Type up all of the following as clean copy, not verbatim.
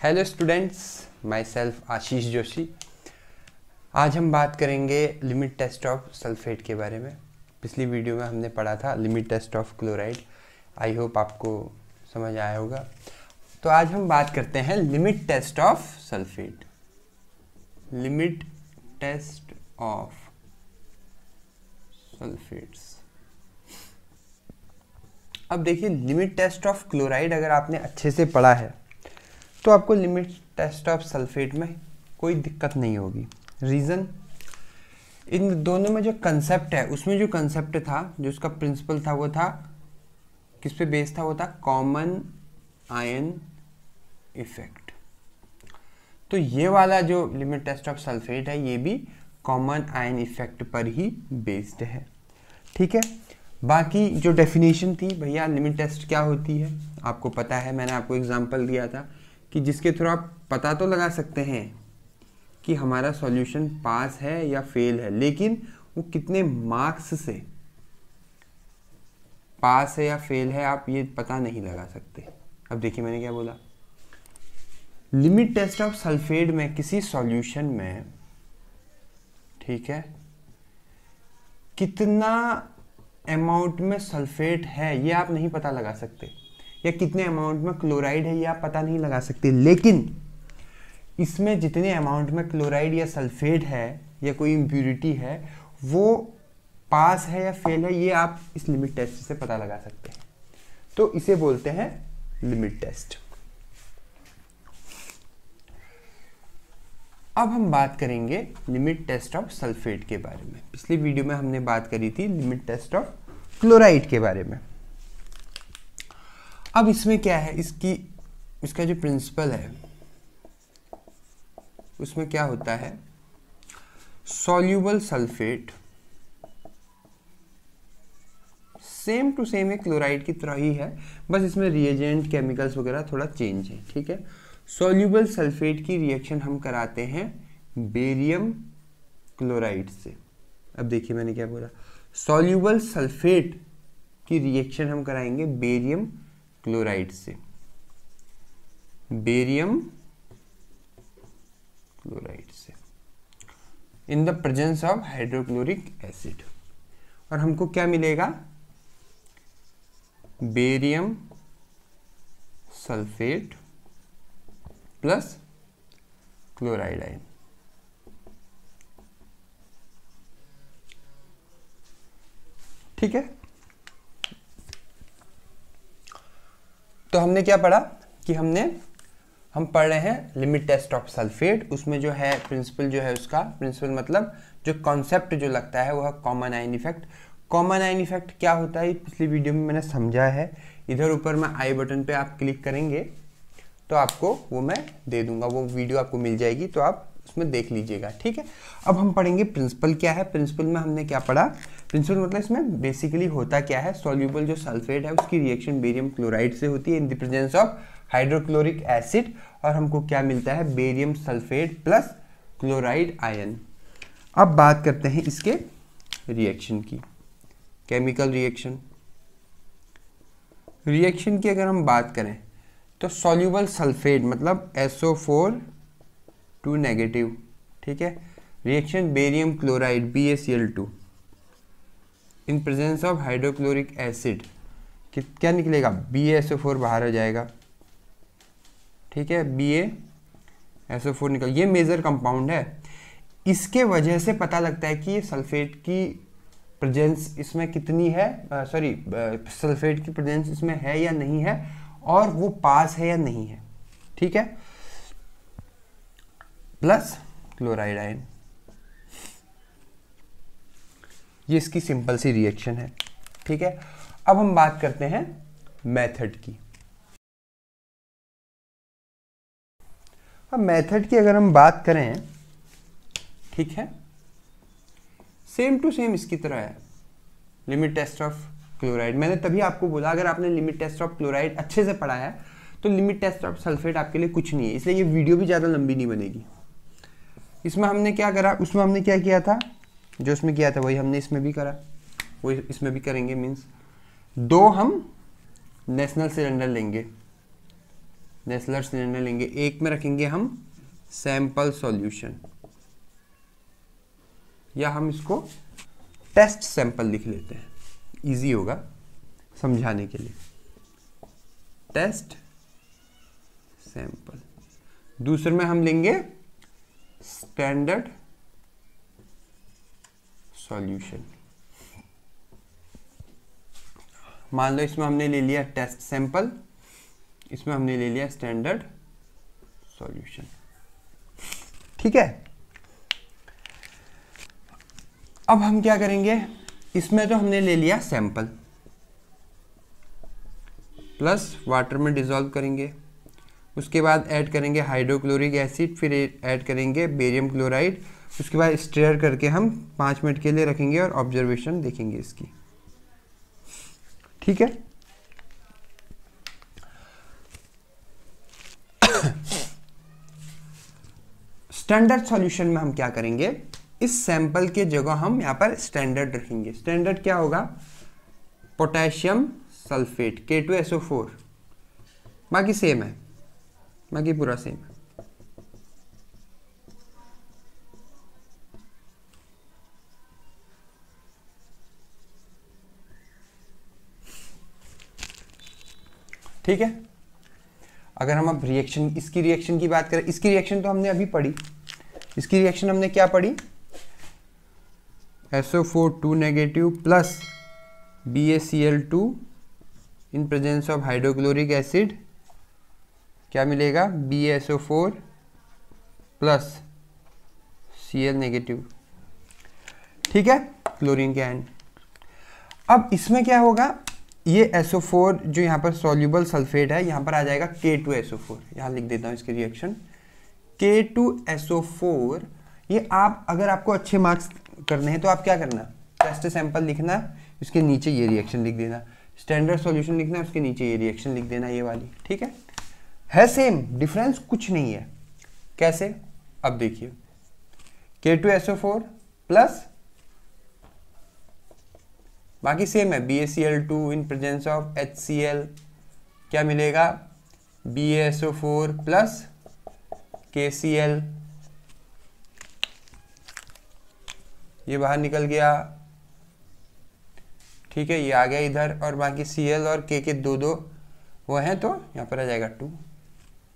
Hello students, my self Ashish Joshi. आज हम बात करेंगे लिमिट टेस्ट ऑफ सल्फेट के बारे में। पिछली वीडियो में हमने पढ़ा था limit test of chloride. I hope आपको समझ आया होगा। तो आज हम बात करते हैं limit test of sulphate. Limit test of sulphates. अब देखिए, लिमिट टेस्ट ऑफ क्लोराइड अगर आपने अच्छे से पढ़ा है तो आपको लिमिट टेस्ट ऑफ सल्फेट में कोई दिक्कत नहीं होगी। रीज़न, इन दोनों में जो कंसेप्ट है, उसमें जो कंसेप्ट था, जो उसका प्रिंसिपल था, वो था किस पे बेस्ड था? वो था कॉमन आयन इफेक्ट। तो ये वाला जो लिमिट टेस्ट ऑफ सल्फेट है, ये भी कॉमन आयन इफेक्ट पर ही बेस्ड है। ठीक है। बाकी जो डेफिनेशन थी, भैया लिमिट टेस्ट क्या होती है आपको पता है। मैंने आपको एग्जांपल दिया था कि जिसके थ्रू आप पता तो लगा सकते हैं कि हमारा सॉल्यूशन पास है या फेल है, लेकिन वो कितने मार्क्स से पास है या फेल है आप ये पता नहीं लगा सकते। अब देखिए मैंने क्या बोला। लिमिट टेस्ट ऑफ सल्फेट में किसी सॉल्यूशन में, ठीक है, कितना अमाउंट में सल्फेट है ये आप नहीं पता लगा सकते, या कितने अमाउंट में क्लोराइड है ये आप पता नहीं लगा सकते। लेकिन इसमें जितने अमाउंट में क्लोराइड या सल्फेट है या कोई इम्प्यूरिटी है, वो पास है या फेल है, ये आप इस लिमिट टेस्ट से पता लगा सकते हैं। तो इसे बोलते हैं लिमिट टेस्ट। अब हम बात करेंगे लिमिट टेस्ट ऑफ सल्फेट के बारे में। पिछली वीडियो में हमने बात करी थी लिमिट टेस्ट ऑफ क्लोराइड के बारे में। अब इसमें क्या है, इसका जो प्रिंसिपल है उसमें क्या होता है, soluble sulphate same to same एक क्लोराइड की तरह ही है, बस इसमें रिएजेंट केमिकल्स वगैरह थोड़ा चेंज है। ठीक है। सॉल्यूबल सल्फेट की रिएक्शन हम कराते हैं बेरियम क्लोराइड से। अब देखिए मैंने क्या बोला, सॉल्यूबल सल्फेट की रिएक्शन हम कराएंगे बेरियम क्लोराइड से, बेरियम क्लोराइड से, in the presence of hydrochloric acid. और हमको क्या मिलेगा? Barium sulphate plus chloride ion. ठीक है। तो हमने क्या पढ़ा कि हम पढ़ रहे हैं लिमिट टेस्ट ऑफ सल्फेट। उसमें जो है प्रिंसिपल, जो है उसका प्रिंसिपल मतलब जो कॉन्सेप्ट जो लगता है वो है common ion effect. Common ion effect क्या होता है पिछली वीडियो में मैंने समझा है। इधर ऊपर में आई बटन पे आप क्लिक करेंगे तो आपको वो मैं दे दूंगा, वो वीडियो आपको मिल जाएगी, तो आप उसमें देख लीजिएगा। ठीक है। अब हम पढ़ेंगे प्रिंसिपल क्या है। प्रिंसिपल में हमने क्या पढ़ा? प्रिंसिपल मतलब इसमें बेसिकली होता क्या है, सॉल्यूबल जो सल्फेट है उसकी रिएक्शन बेरियम क्लोराइड से होती है in the presence of hydrochloric acid, और हमको क्या मिलता है? Barium sulphate plus chloride ion. अब बात करते हैं इसके रिएक्शन की, केमिकल रिएक्शन की अगर हम बात करें तो सॉल्यूबल सल्फेट मतलब SO4 2 नेगेटिव, ठीक है, reaction barium chloride BaCl2 in presence of hydrochloric acid, क्या निकलेगा? BaSO4 बाहर आ जाएगा। ठीक है, BaSO4 निकल, ये मेजर कंपाउंड है। इसके वजह से पता लगता है कि ये सल्फेट की प्रेजेंस इसमें कितनी है, सल्फेट की प्रेजेंस इसमें है या नहीं है, और वो पास है या नहीं है। ठीक है, प्लस क्लोराइड आयन। ये इसकी सिंपल सी रिएक्शन है। ठीक है। अब हम बात करते हैं मेथड की। अब मेथड की अगर हम बात करें, ठीक है, सेम टू सेम इसकी तरह है लिमिट टेस्ट ऑफ क्लोराइड। मैंने तभी आपको बोला अगर आपने लिमिट टेस्ट ऑफ क्लोराइड अच्छे से पढ़ा है तो लिमिट टेस्ट ऑफ सल्फेट आपके लिए कुछ नहीं है, इसलिए ये वीडियो भी ज़्यादा लंबी नहीं बनेगी। इसमें हमने क्या करा, उसमें हमने क्या किया था, जो उसमें किया था वही हमने इसमें भी करा, वही इसमें भी करेंगे। मीन्स दो हम नेशनल सिलेंडर लेंगे, नेस्लर सिलेंडर लेंगे, एक में रखेंगे हम सैंपल सॉल्यूशन, या हम इसको टेस्ट सैंपल लिख लेते हैं, इजी होगा समझाने के लिए। Test sample. दूसरे में हम लेंगे स्टैंडर्ड सॉल्यूशन। मान लो इसमें हमने ले लिया टेस्ट सैंपल, इसमें हमने ले लिया स्टैंडर्ड सॉल्यूशन। ठीक है, अब हम क्या करेंगे, इसमें तो हमने ले लिया सैंपल, प्लस वाटर में डिसॉल्व करेंगे, उसके बाद ऐड करेंगे हाइड्रोक्लोरिक एसिड, फिर ऐड करेंगे बेरियम क्लोराइड, उसके बाद स्टेयर करके हम 5 मिनट के लिए रखेंगे और ऑब्जर्वेशन देखेंगे इसकी। ठीक है, स्टैंडर्ड सॉल्यूशन में हम क्या करेंगे, इस सैंपल के जगह हम यहां पर स्टैंडर्ड रखेंगे। स्टैंडर्ड क्या होगा, पोटेशियम सल्फेट K2SO4, बाकी सेम है, बाकी पूरा सेम है। ठीक है, अगर हम अब रिएक्शन, इसकी रिएक्शन की बात करें, इसकी रिएक्शन तो हमने अभी पढ़ी, इसकी रिएक्शन हमने क्या पढ़ी, SO4 2 negative plus BaCl2 in presence of hydrochloric acid, क्या मिलेगा, BaSO4 प्लस Cl नेगेटिव। ठीक है, क्लोरीन के आयन। अब इसमें क्या होगा, ये SO4 जो यहाँ पर सॉल्युबल सल्फेट है, यहाँ पर आ जाएगा K2SO4, यहाँ लिख देता हूँ इसकी रिएक्शन K2SO4। ये आप, अगर आपको अच्छे मार्क्स करने हैं तो आप क्या करना, टेस्ट सैंपल लिखना, इसके नीचे ये रिएक्शन लिख देना, स्टैंडर्ड सॉल्यूशन लिखना, उसके नीचे ये रिएक्शन लिख देना, ये वाली। ठीक है सेम, डिफरेंस कुछ नहीं है। कैसे, अब देखिए, K2SO4 प्लस, बाकी सेम है, BaCl2 in presence of HCl, क्या मिलेगा, BaSO4 प्लस KCl, ये बाहर निकल गया। ठीक है, ये आ गया इधर, और बाकी Cl और K के दो वो हैं, तो यहाँ पर आ जाएगा 2,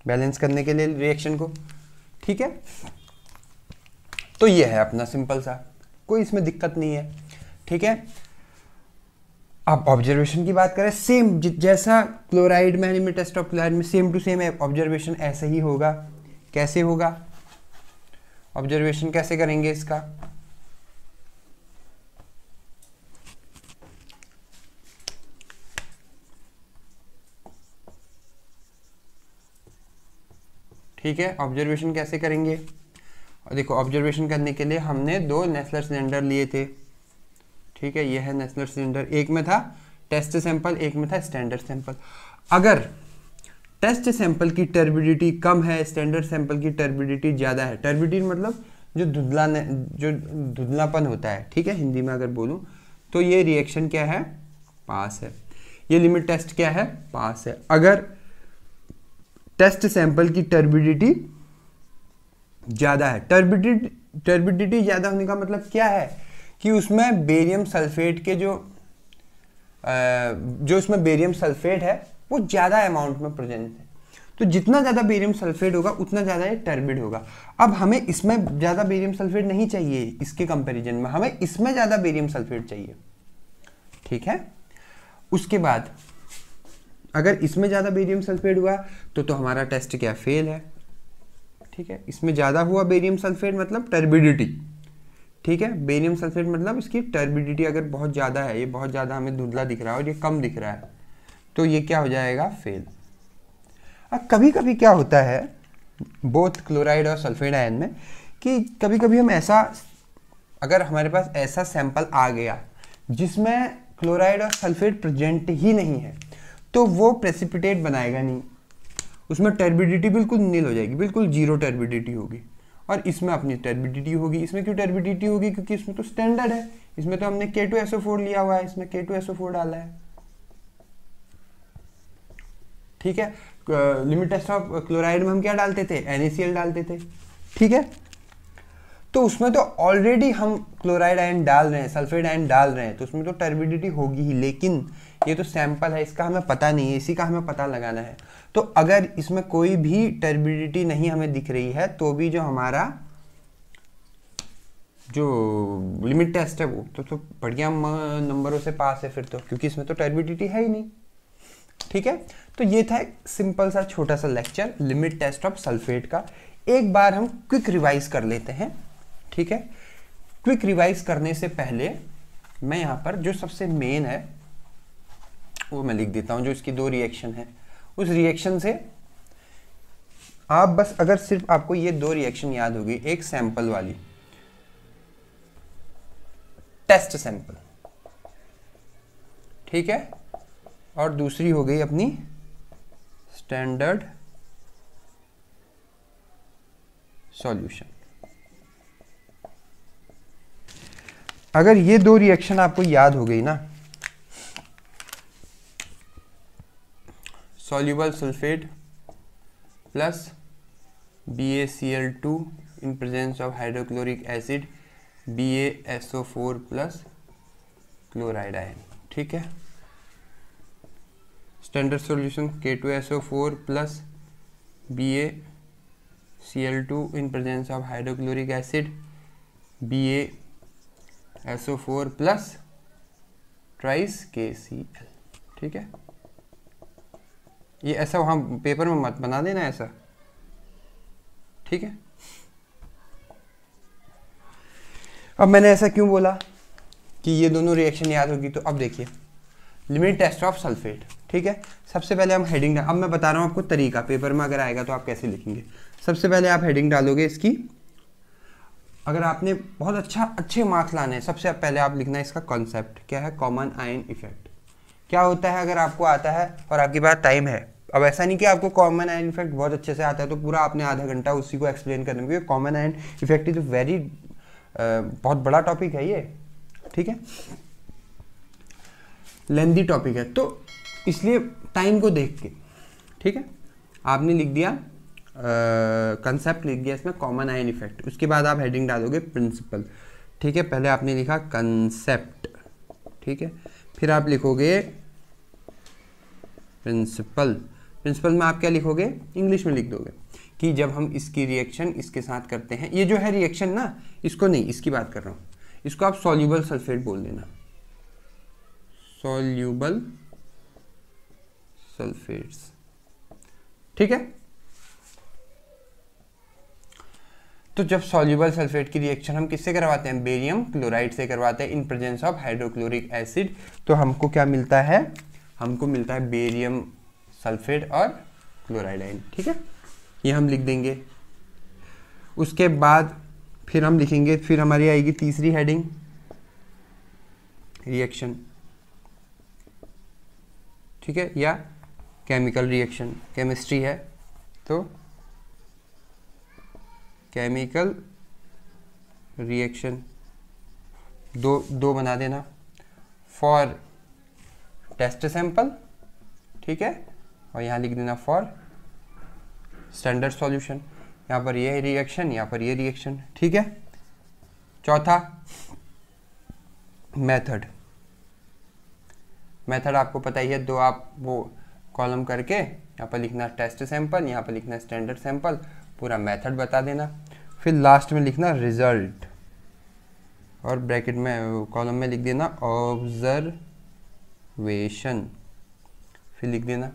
बैलेंस करने के लिए रिएक्शन को। ठीक है, तो ये है अपना सिंपल सा, कोई इसमें दिक्कत नहीं है। ठीक है, अब ऑब्जर्वेशन की बात करें, सेम जैसा क्लोराइड में, एनिमी टेस्ट ऑफ क्लोराइड में सेम टू सेम है, ऑब्जर्वेशन ऐसे ही होगा। कैसे होगा, ऑब्जर्वेशन कैसे करेंगे इसका, ठीक है, ऑब्जर्वेशन कैसे करेंगे, और देखो ऑब्जर्वेशन करने के लिए हमने 2 नेस्लर सिलेंडर लिए थे। ठीक है, ये है नेस्लर सिलेंडर, एक में था टेस्ट सैंपल, एक में था स्टैंडर्ड सैंपल। अगर टेस्ट सैंपल की टर्बिडिटी कम है, स्टैंडर्ड सैंपल की टर्बिडिटी ज़्यादा है, टर्बिडिटी मतलब जो धुंधलापन होता है, ठीक है, हिंदी में अगर बोलूँ तो ये रिएक्शन क्या है, पास है, ये लिमिट टेस्ट क्या है, पास है। अगर टेस्ट सैंपल की टर्बिडिटी ज़्यादा है, टर्बिडिटी ज़्यादा होने का मतलब क्या है कि उसमें बेरियम सल्फेट के जो उसमें बेरियम सल्फेट है वो ज़्यादा अमाउंट में प्रेजेंट है, तो जितना ज़्यादा बेरियम सल्फेट होगा उतना ज़्यादा ये टर्बिड होगा। अब हमें इसमें ज़्यादा बेरियम सल्फेट नहीं चाहिए, इसके कंपैरिजन में हमें इसमें ज़्यादा बेरियम सल्फेट चाहिए। ठीक है, उसके बाद अगर इसमें ज़्यादा बेरियम सल्फेट हुआ तो हमारा टेस्ट क्या, फेल है। ठीक है, इसमें ज़्यादा हुआ बेरियम सल्फेट मतलब टर्बिडिटी। ठीक है, बेरियम सल्फेट मतलब इसकी टर्बिडिटी अगर बहुत ज़्यादा है, ये बहुत ज़्यादा हमें धुंधला दिख रहा है और ये कम दिख रहा है, तो ये क्या हो जाएगा, फेल। अब कभी कभी क्या होता है बोथ क्लोराइड और सल्फेट आयन में कि कभी कभी हम ऐसा, अगर हमारे पास ऐसा सैंपल आ गया जिसमें क्लोराइड और सल्फेट प्रेजेंट ही नहीं है, तो वो प्रेसिपिटेट बनाएगा नहीं, उसमें टर्बिडिटी बिल्कुल नील हो जाएगी, बिल्कुल जीरो टर्बिडिटी होगी, और इसमें अपनी टर्बिडिटी होगी। इसमें क्यों टर्बिडिटी होगी, क्योंकि इसमें तो स्टैंडर्ड है, इसमें तो हमने K2SO4 लिया हुआ है, इसमें K2SO4 डाला है। ठीक है, लिमिट टेस्ट ऑफ क्लोराइड में हम क्या डालते थे, NaCl डालते थे, ठीक है। तो उसमें तो ऑलरेडी हम क्लोराइड आयन डाल रहे हैं, सल्फेट आयन डाल रहे हैं, तो उसमें तो टर्बिडिटी होगी ही, लेकिन ये तो सैंपल है, इसका हमें पता नहीं है, इसी का हमें पता लगाना है। तो अगर इसमें कोई भी टर्बिडिटी नहीं हमें दिख रही है तो भी जो हमारा जो लिमिट टेस्ट है वो तो बढ़िया नंबरों से पास है फिर तो, क्योंकि इसमें तो टर्बिडिटी है ही नहीं, ठीक है। तो ये था एक सिंपल सा छोटा सा lecture limit test of sulphate का। एक बार हम क्विक रिवाइज कर लेते हैं, ठीक है। क्विक रिवाइज करने से पहले मैं यहाँ पर जो सबसे मेन है वो मैं लिख देता हूँ, जो इसकी 2 रिएक्शन है, उस रिएक्शन से आप बस अगर सिर्फ आपको ये 2 रिएक्शन याद होगी, एक सैंपल वाली टेस्ट सैंपल, ठीक है, और दूसरी हो गई अपनी स्टैंडर्ड सॉल्यूशन। अगर ये 2 रिएक्शन आपको याद हो गई ना, soluble sulphate plus BaCl2 in presence of hydrochloric acid BaSO4 plus chloride ion, ठीक है। Standard solution K2SO4 plus BaCl2 in presence of hydrochloric acid BaSO4 plus ट्राइस KCl, ठीक है। ये ऐसा वहाँ पेपर में मत बना देना ऐसा, ठीक है। अब मैंने ऐसा क्यों बोला कि ये दोनों रिएक्शन याद होगी, तो अब देखिए लिमिट टेस्ट ऑफ सल्फेट, ठीक है। सबसे पहले हम हेडिंग अब मैं बता रहा हूँ आपको तरीका, पेपर में अगर आएगा तो आप कैसे लिखेंगे। सबसे पहले आप हेडिंग डालोगे इसकी, अगर आपने बहुत अच्छे मार्क्स लाने हैं, सबसे पहले आप लिखना है इसका कॉन्सेप्ट क्या है, कॉमन आयन इफेक्ट क्या होता है। अगर आपको आता है और आपके पास टाइम है, अब ऐसा नहीं कि आपको कॉमन आयन इफेक्ट बहुत अच्छे से आता है तो पूरा आपने आधा घंटा उसी को एक्सप्लेन करने में, क्योंकि common ion effect is very बहुत बड़ा टॉपिक है ये, ठीक है, लेंदी टॉपिक है, तो इसलिए टाइम को देख के, ठीक है, आपने लिख दिया कंसेप्ट लिख दिया इसमें कॉमन आयन इफेक्ट। उसके बाद आप हेडिंग डालोगे प्रिंसिपल, ठीक है। पहले आपने लिखा कंसेप्ट, ठीक है, फिर आप लिखोगे प्रिंसिपल। प्रिंसिपल में आप क्या लिखोगे, इंग्लिश में लिख दोगे कि जब हम इसकी रिएक्शन इसके साथ करते हैं, ये जो है रिएक्शन ना, इसको नहीं, इसकी बात कर रहा हूँ, इसको आप सॉल्युबल सल्फेट बोल देना, सॉल्युबल सल्फेट्स, ठीक है। तो जब सॉल्युबल सल्फेट की रिएक्शन हम किससे करवाते हैं, बेरियम क्लोराइड से करवाते हैं in presence of hydrochloric acid, तो हमको क्या मिलता है, हमको मिलता है बेरियम सल्फेट और क्लोराइड आयन, ठीक है, ये हम लिख देंगे। उसके बाद फिर हम लिखेंगे, फिर हमारी आएगी तीसरी हेडिंग रिएक्शन, ठीक है, या केमिकल रिएक्शन, केमिस्ट्री है तो केमिकल रिएक्शन दो बना देना, फॉर टेस्ट सैंपल, ठीक है, और यहाँ लिख देना फॉर स्टैंडर्ड सॉल्यूशन। यहाँ पर ये रिएक्शन, यहाँ पर ये रिएक्शन, ठीक है। चौथा मेथड, मेथड आपको पता ही है, 2 आप वो कॉलम करके यहाँ पर लिखना टेस्ट सैंपल, यहाँ पर लिखना स्टैंडर्ड सैंपल, पूरा मेथड बता देना, फिर लास्ट में लिखना रिजल्ट और ब्रैकेट में कॉलम में लिख देना ऑब्जर्वेशन, फिर लिख देना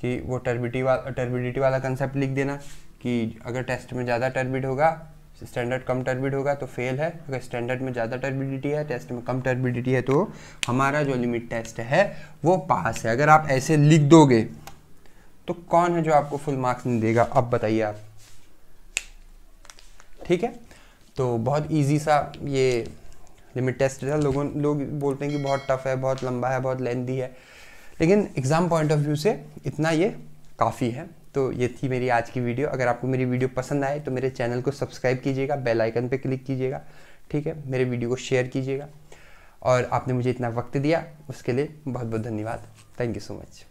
कि वो टर्बिडिटी वाला कंसेप्ट लिख देना कि अगर टेस्ट में ज़्यादा टर्बिड होगा, स्टैंडर्ड कम टर्बिड होगा तो फेल है, अगर स्टैंडर्ड में ज़्यादा टर्बिडिटी है, टेस्ट में कम टर्बिडिटी है तो हमारा जो लिमिट टेस्ट है वो पास है। अगर आप ऐसे लिख दोगे तो कौन है जो आपको फुल मार्क्स नहीं देगा, अब बताइए आप, ठीक है। तो बहुत इजी सा ये लिमिट टेस्ट था, लोग बोलते हैं कि बहुत टफ है, बहुत लंबा है, बहुत लेंथी है, लेकिन एग्ज़ाम पॉइंट ऑफ व्यू से इतना ये काफ़ी है। तो ये थी मेरी आज की वीडियो। अगर आपको मेरी वीडियो पसंद आए तो मेरे चैनल को सब्सक्राइब कीजिएगा, बेल आइकन पे क्लिक कीजिएगा, ठीक है, मेरे वीडियो को शेयर कीजिएगा, और आपने मुझे इतना वक्त दिया उसके लिए बहुत बहुत धन्यवाद। Thank you so much.